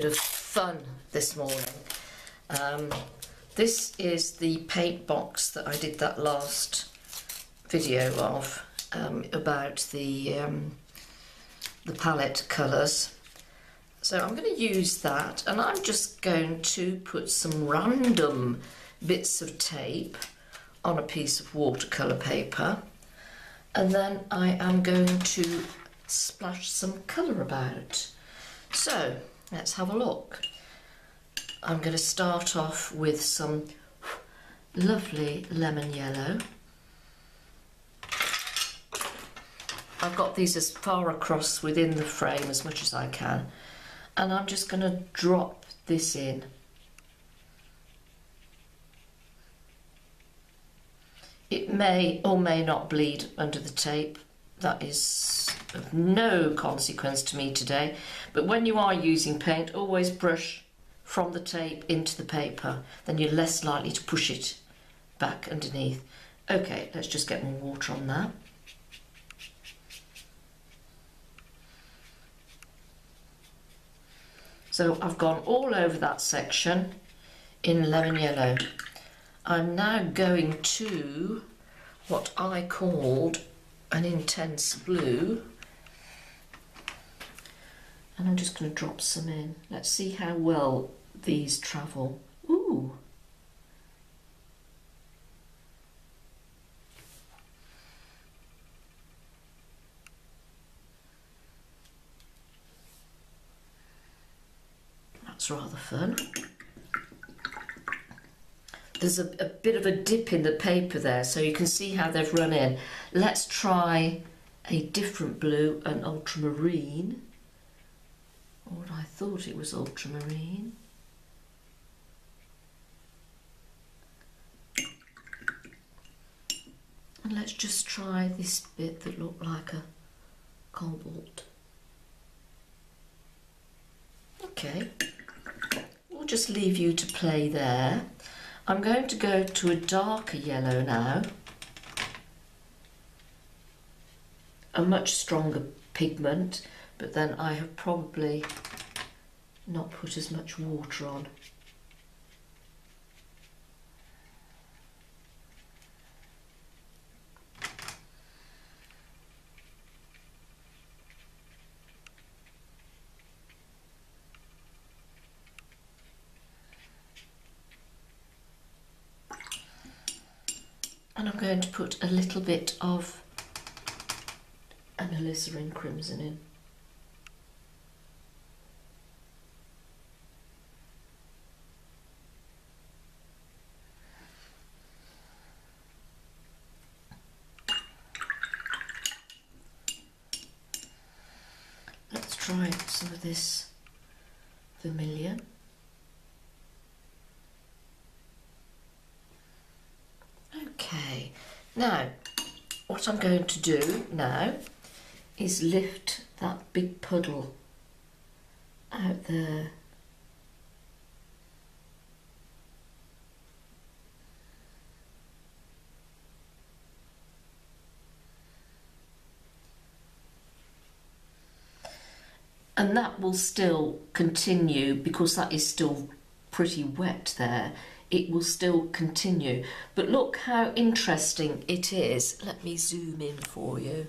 bit of fun this morning. This is the paint box that I did that last video of about the palette colours. So I'm going to use that, and I'm just going to put some random bits of tape on a piece of watercolour paper, and then I am going to splash some colour about. So let's have a look. I'm going to start off with some lovely lemon yellow. I've got these as far across within the frame as much as I can, and I'm just going to drop this in. It may or may not bleed under the tape. That is of no consequence to me today, but when you are using paint, always brush from the tape into the paper, then you're less likely to push it back underneath. Okay, let's just get more water on that. So I've gone all over that section in lemon yellow. I'm now going to what I called an intense blue, and I'm just going to drop some in. Let's see how well these travel. Ooh! That's rather fun. There's a bit of a dip in the paper there, so you can see how they've run in. Let's try a different blue, an ultramarine. Or I thought it was ultramarine. And let's just try this bit that looked like a cobalt. Okay, we'll just leave you to play there. I'm going to go to a darker yellow now, a much stronger pigment, but then I have probably not put as much water on. And I'm going to put a little bit of an alizarin crimson in. Let's try some of this vermilion. Okay, now what I'm going to do now is lift that big puddle out there. And that will still continue because that is still pretty wet there. It will still continue. But look how interesting it is. Let me zoom in for you.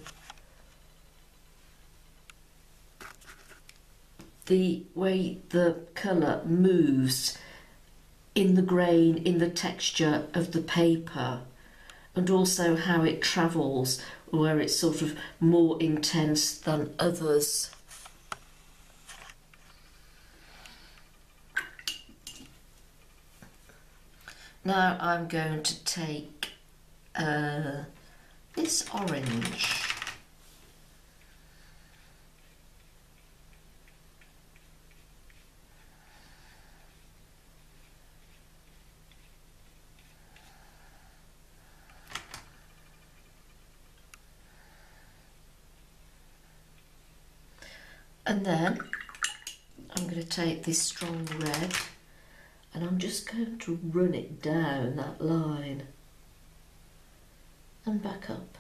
The way the colour moves in the grain, in the texture of the paper, and also how it travels, where it's sort of more intense than others. Now I'm going to take this orange . And then I'm going to take this strong red, and I'm just going to run it down that line and back up.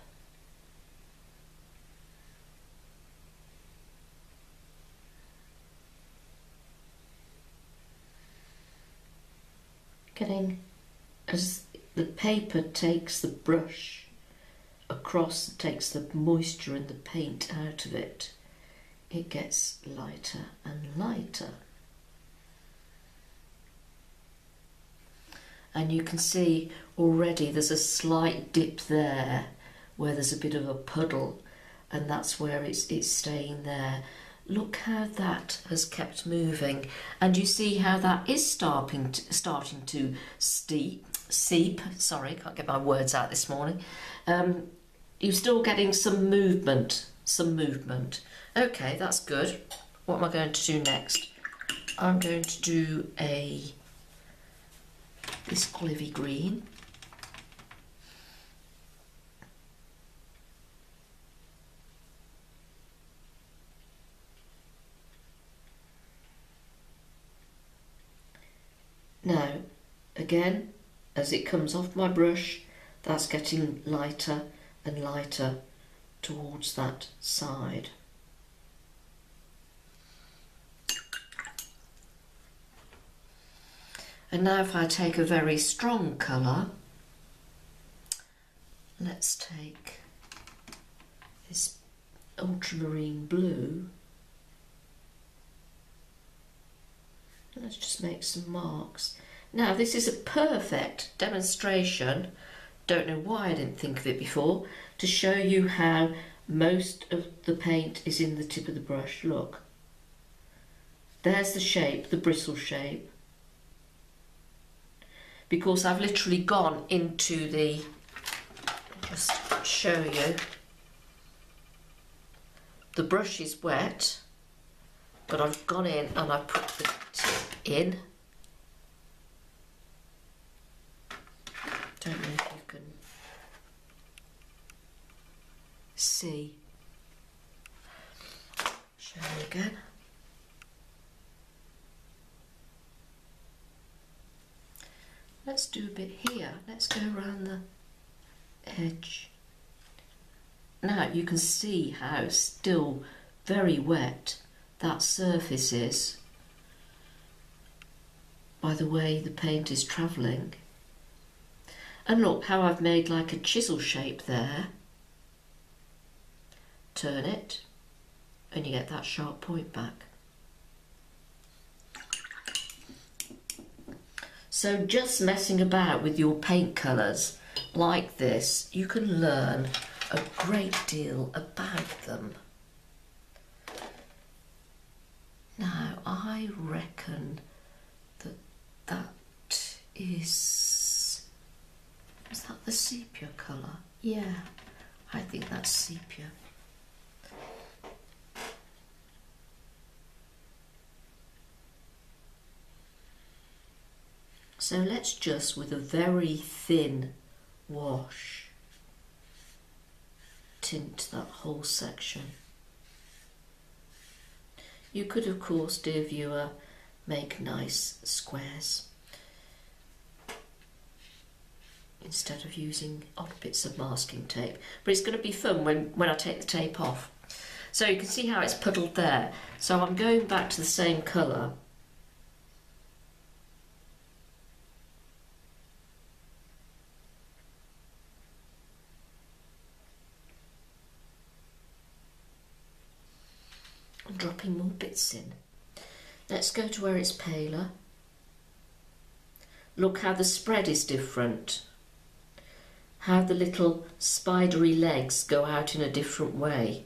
getting, as the paper takes the brush across, takes the moisture and the paint out of it, it gets lighter and lighter. And you can see already there's a slight dip there where there's a bit of a puddle, and that's where it's staying there. Look how that has kept moving, and you see how that is starting to seep. Sorry, can't get my words out this morning. You're still getting some movement. Okay, that's good. What am I going to do next? I'm going to do this olivey green. Now, again, as it comes off my brush, that's getting lighter and lighter towards that side. And now if I take a very strong colour, let's take this ultramarine blue. Let's just make some marks. Now this is a perfect demonstration, don't know why I didn't think of it before, to show you how most of the paint is in the tip of the brush. Look, there's the shape, the bristle shape, because I've literally gone into the, just show you, the brush is wet, but I've gone in and I've put the tip in. Don't know if you can see. Show you again. Let's do a bit here. Let's go around the edge. Now you can see how still very wet that surface is by the way the paint is travelling. And look how I've made like a chisel shape there. Turn it and you get that sharp point back. So just messing about with your paint colours like this, you can learn a great deal about them. Now I reckon that is that the sepia colour? Yeah, I think that's sepia. So let's just, with a very thin wash, tint that whole section. You could, of course, dear viewer, make nice squares instead of using odd bits of masking tape. But it's going to be fun when I take the tape off. So you can see how it's puddled there. So I'm going back to the same colour. And dropping more bits in. Let's go to where it's paler. Look how the spread is different. How the little spidery legs go out in a different way.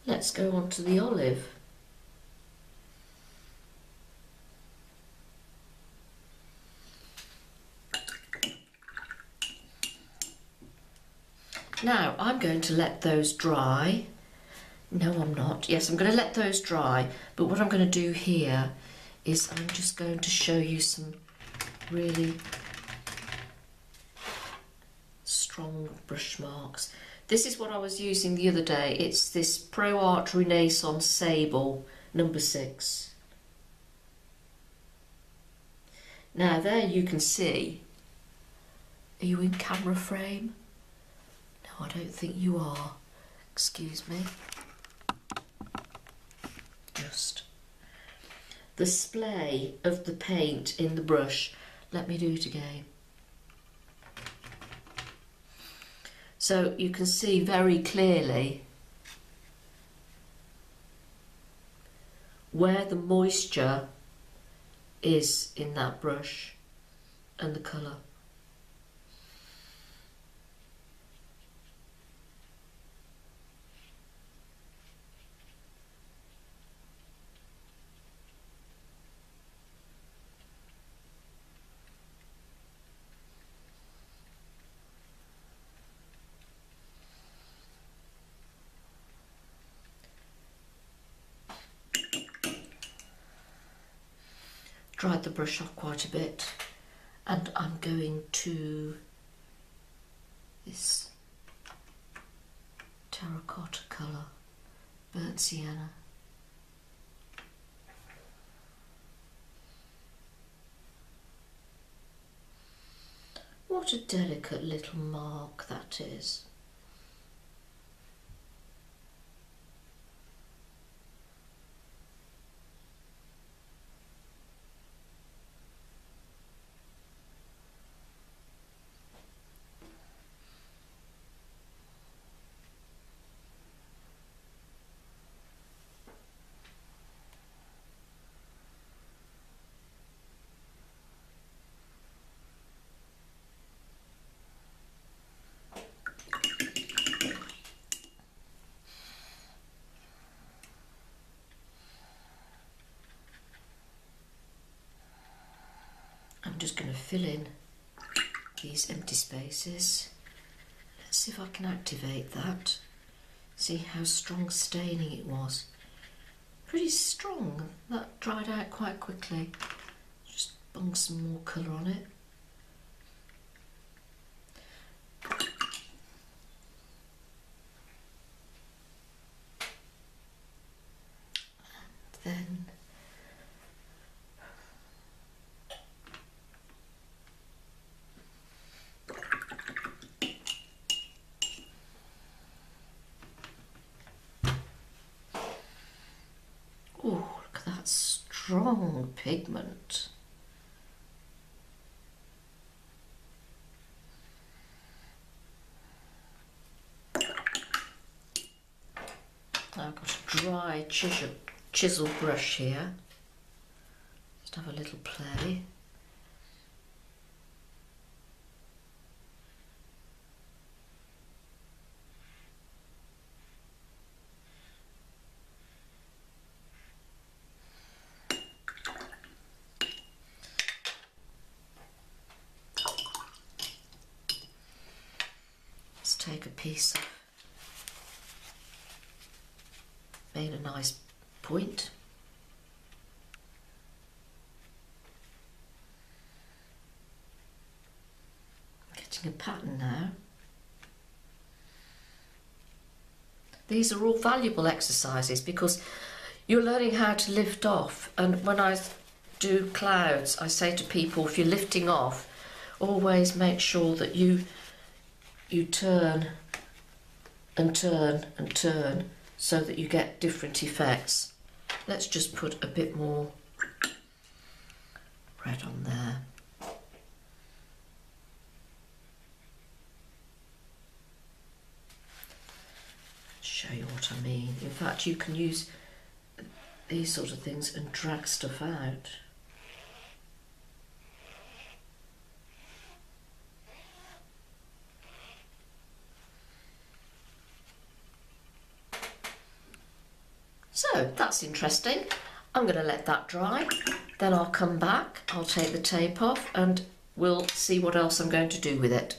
Let's go on to the olive. Now I'm going to let those dry. No, I'm not. Yes, I'm going to let those dry, but what I'm going to do here is I'm just going to show you some really strong brush marks. This is what I was using the other day. It's this Pro Art Renaissance Sable number 6. Now there you can see, are you in camera frame? No, I don't think you are. Excuse me. Just the splay of the paint in the brush. Let me do it again. So you can see very clearly where the moisture is in that brush and the colour. Dried the brush off quite a bit, and I'm going to this terracotta colour, burnt sienna. What a delicate little mark that is. I'm just going to fill in these empty spaces. Let's see if I can activate that. See how strong staining it was. Pretty strong. That dried out quite quickly. Just bung some more colour on it. And then oh, look at that strong pigment. Now I've got a dry chisel brush here. Just have a little play. Let's take a piece of, made a nice point. Getting a pattern now. These are all valuable exercises because you're learning how to lift off, and when I do clouds I say to people, if you're lifting off, always make sure that you turn and turn and turn so that you get different effects. Let's just put a bit more red on there. Show you what I mean. In fact, you can use these sort of things and drag stuff out. So that's interesting. I'm going to let that dry, then I'll come back, I'll take the tape off and we'll see what else I'm going to do with it.